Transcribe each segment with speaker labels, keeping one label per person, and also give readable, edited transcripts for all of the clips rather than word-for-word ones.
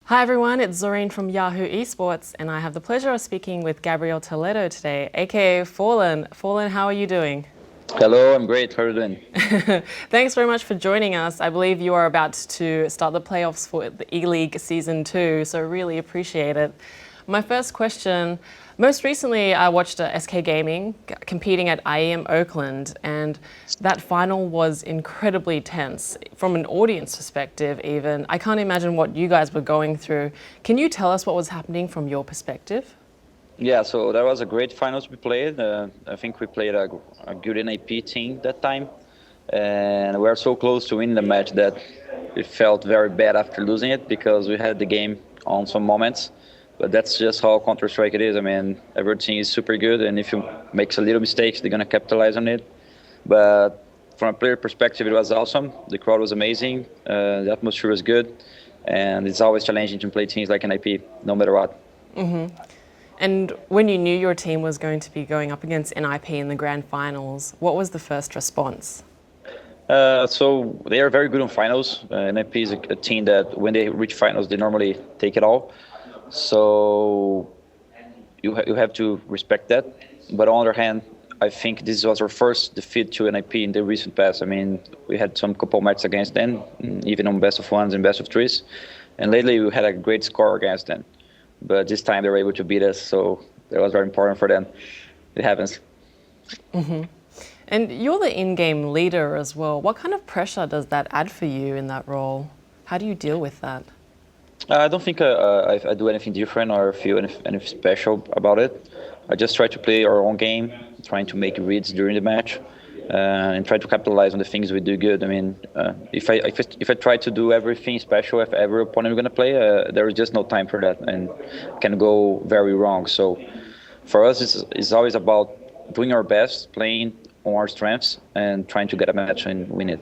Speaker 1: Hi everyone, it's Zorine from Yahoo Esports, and I have the pleasure of speaking with Gabriel Toledo today, aka FalleN. FalleN, how are you doing?
Speaker 2: Hello, I'm great. How are you doing?
Speaker 1: Thanks very much for joining us. I believe you are about to start the playoffs for the Eleague Season 2, so really appreciate it. My first question, most recently I watched SK Gaming competing at IEM Oakland, and that final was incredibly tense. From an audience perspective even, I can't imagine what you guys were going through. Can you tell us what was happening from your perspective?
Speaker 2: Yeah, so that was a great finals we played. I think we played a good NIP team that time. And we were so close to win the match that it felt very bad after losing it because we had the game on some moments. But that's just how Counter-Strike it is. I mean, every team is super good, and if you make a little mistakes, they're going to capitalize on it. But from a player perspective, it was awesome. The crowd was amazing. The atmosphere was good. And it's always challenging to play teams like NIP, no matter what.
Speaker 1: And when you knew your team was going to be going up against NIP in the grand finals, what was the first response?
Speaker 2: So they are very good on finals. NIP is a team that when they reach finals, they normally take it all. So you have to respect that. But on the other hand, I think this was our first defeat to NIP in the recent past. I mean, we had some couple matches against them, even on best of ones and best of threes. And lately we had a great score against them. But this time they were able to beat us, so that was very important for them. It happens.
Speaker 1: And you're the in-game leader as well. What kind of pressure does that add for you in that role? How do you deal with that?
Speaker 2: I don't think I do anything different or feel anything special about it. I just try to play our own game, trying to make reads during the match, and try to capitalize on the things we do good. I mean, if I try to do everything special with every opponent we're going to play, there is just no time for that, and can go very wrong. So for us, it's always about doing our best, playing on our strengths, and trying to get a match and win it.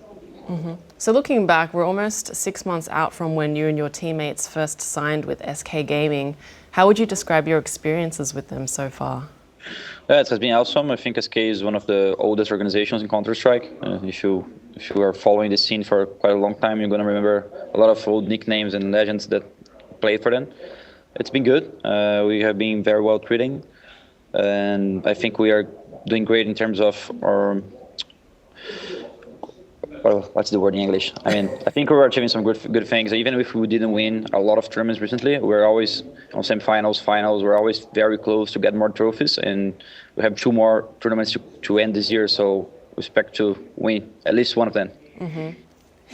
Speaker 1: So looking back, we're almost 6 months out from when you and your teammates first signed with SK Gaming. How would you describe your experiences with them so far?
Speaker 2: Yeah, it has been awesome. I think SK is one of the oldest organizations in Counter-Strike. If you are following the scene for quite a long time, you're going to remember a lot of old nicknames and legends that played for them. It's been good. We have been very well treated, and I think we are doing great in terms of our. Well, what's the word in English? I mean, I think we're achieving some good things. Even if we didn't win a lot of tournaments recently, we're always on semifinals, finals. We're always very close to get more trophies, and we have 2 more tournaments to end this year. So we expect to win at least one of them.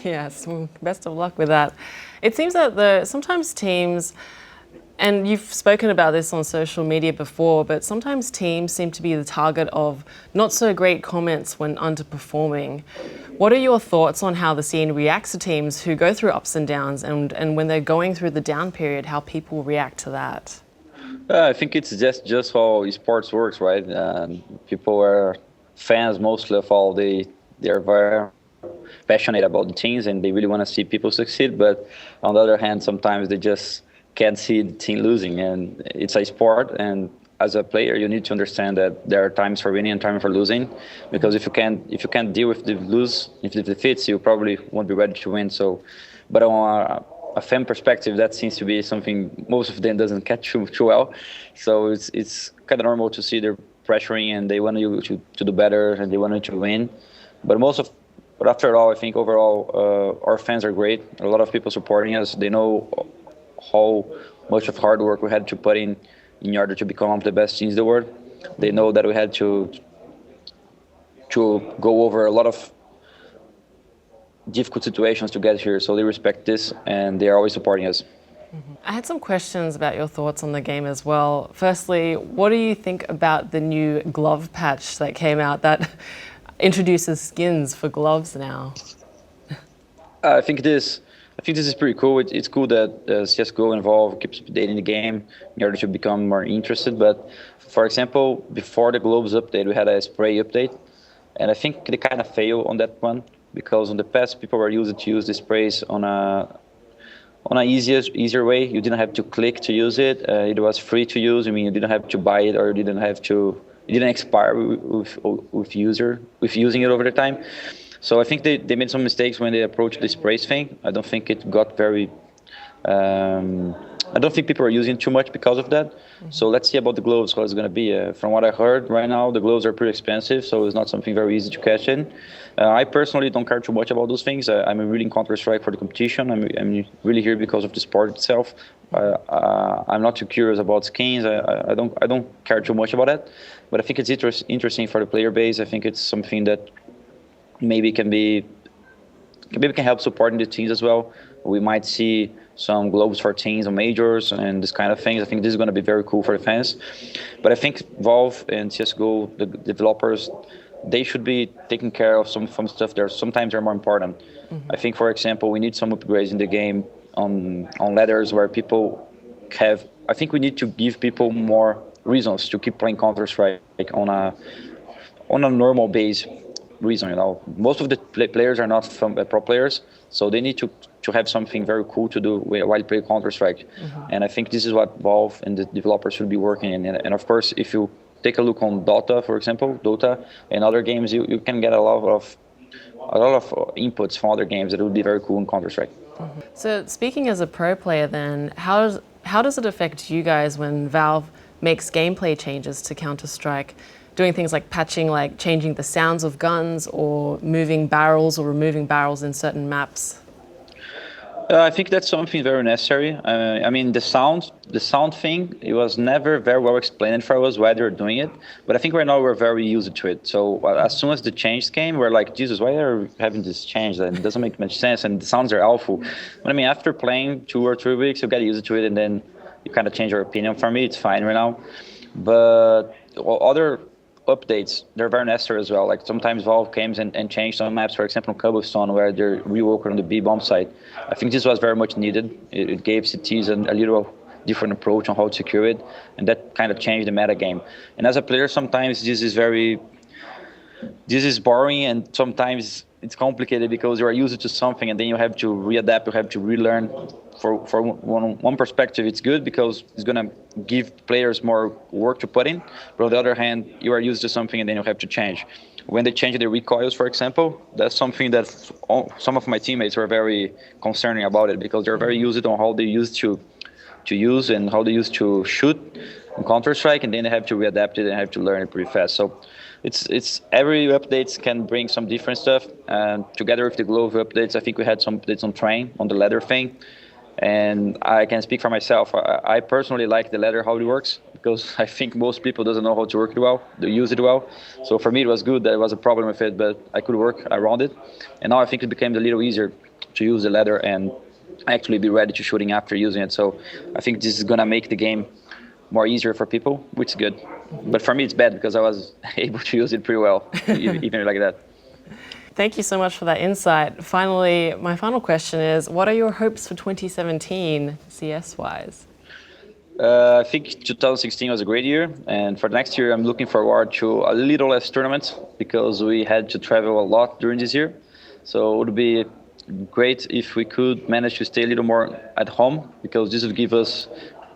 Speaker 1: Yes, well, best of luck with that. It seems that sometimes teams, and you've spoken about this on social media before, but sometimes teams seem to be the target of not so great comments when underperforming. What are your thoughts on how the scene reacts to teams who go through ups and downs, and when they're going through the down period, how people react to that?
Speaker 2: I think it's just how sports works, right? People are fans mostly of all. They are very passionate about the teams and they really want to see people succeed. But on the other hand, sometimes they just can't see the team losing, and it's a sport. And as a player, you need to understand that there are times for winning and times for losing. Because if you can't deal with the defeats, you probably won't be ready to win. So, but on a fan perspective, that seems to be something most of them doesn't catch too well. So it's kind of normal to see they're pressuring and they want you to do better and they want you to win. But after all, I think overall our fans are great. A lot of people supporting us. They know how much of hard work we had to put in order to become one of the best teams in the world. They know that we had to go over a lot of difficult situations to get here, so they respect this and they are always supporting us.
Speaker 1: I had some questions about your thoughts on the game as well. Firstly, what do you think about the new glove patch that came out that introduces skins for gloves now?
Speaker 2: I think this is pretty cool. It's cool that CSGO Evolve keeps updating the game in order to become more interested. But for example, before the gloves update, we had a spray update, and I think they kind of failed on that one because in the past people were used to use the sprays on a easier way. You didn't have to click to use it. It was free to use. I mean, you didn't have to buy it or you didn't expire with using it over the time. So I think they made some mistakes when they approached the sprays thing. I don't think it got very I don't think people are using it too much because of that. So let's see about the gloves, how it's going to be. From what I heard right now, the gloves are pretty expensive, so it's not something very easy to catch in. I personally don't care too much about those things. I'm really in Counter-Strike for the competition. I'm really here because of the sport itself. I'm not too curious about skins. I don't care too much about that. But I think it's interesting for the player base. I think it's something that maybe can help supporting the teams as well. We might see some gloves for teams and majors and this kind of things. I think this is going to be very cool for the fans. But I think Valve and CSGO, the developers, they should be taking care of some stuff there. Sometimes they're more important. I think, for example, we need some upgrades in the game on ladders where people have. I think we need to give people more reasons to keep playing Counter-Strike on a normal base reason. You know, most of the players are not pro players, so they need to have something very cool to do while playing Counter-Strike. And I think this is what Valve and the developers should be working in. And of course, if you take a look on Dota, for example, Dota and other games, you can get a lot of inputs from other games that would be very cool in Counter-Strike.
Speaker 1: So speaking as a pro player then, how does it affect you guys when Valve makes gameplay changes to Counter-Strike, doing things like patching, like changing the sounds of guns or moving barrels or removing barrels in certain maps?
Speaker 2: I think that's something very necessary. I mean, the sound thing, it was never very well explained for us why they're doing it. But I think right now we're very used to it. So as soon as the change came, we're like, Jesus, why are we having this change? That doesn't make much sense, and the sounds are awful. But I mean, after playing 2 or 3 weeks, you get used to it, and then you kind of change your opinion. For me, it's fine right now. But other updates, they're very necessary as well. Like sometimes Valve came and changed some maps, for example, on Cobblestone, where they're reworking on the B bomb site. I think this was very much needed. It gave cities a little different approach on how to secure it, and that kind of changed the meta game. And as a player, sometimes this is boring, and sometimes it's complicated because you are used to something and then you have to readapt, you have to relearn. For one perspective, it's good because it's going to give players more work to put in. But on the other hand, you are used to something and then you have to change. When they change the recoils, for example, that's something that some of my teammates were very concerning about it, because they're very used on how they used to use and how they used to shoot in Counter-Strike, and then they have to readapt it and have to learn it pretty fast. So it's every updates can bring some different stuff. And together with the glove updates, I think we had some updates on train, on the ladder thing. And I can speak for myself. I personally like the ladder, how it works, because I think most people doesn't know how to work it well, to use it well. So for me, it was good. There was a problem with it, but I could work around it. And now I think it became a little easier to use the ladder and actually be ready to shooting after using it. So I think this is gonna make the game more easier for people, which is good. But for me, it's bad because I was able to use it pretty well, even like that.
Speaker 1: Thank you so much for that insight. Finally, my final question is, what are your hopes for 2017 CS-wise?
Speaker 2: I think 2016 was a great year, and for next year I'm looking forward to a little less tournaments because we had to travel a lot during this year. So it would be great if we could manage to stay a little more at home, because this would give us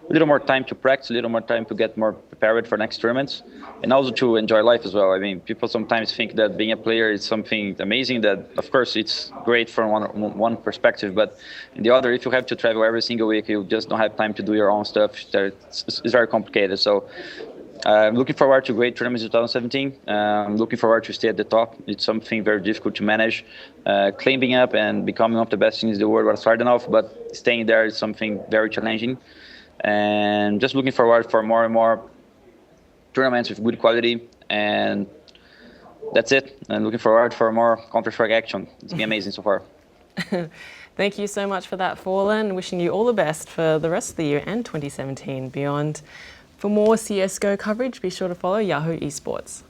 Speaker 2: a little more time to practice, a little more time to get more prepared for next tournaments, and also to enjoy life as well. I mean, people sometimes think that being a player is something amazing, that of course it's great from one perspective, but in the other, if you have to travel every single week, you just don't have time to do your own stuff. It's very complicated. So I'm looking forward to great tournaments in 2017. I'm looking forward to stay at the top. It's something very difficult to manage. Climbing up and becoming one of the best teams in the world was hard enough, but staying there is something very challenging. And just looking forward for more and more tournaments with good quality, and that's it. And looking forward for more Counter-Strike action. It's been amazing so far.
Speaker 1: Thank you so much for that, FalleN. Wishing you all the best for the rest of the year and 2017 beyond. For more CSGO coverage, be sure to follow Yahoo Esports.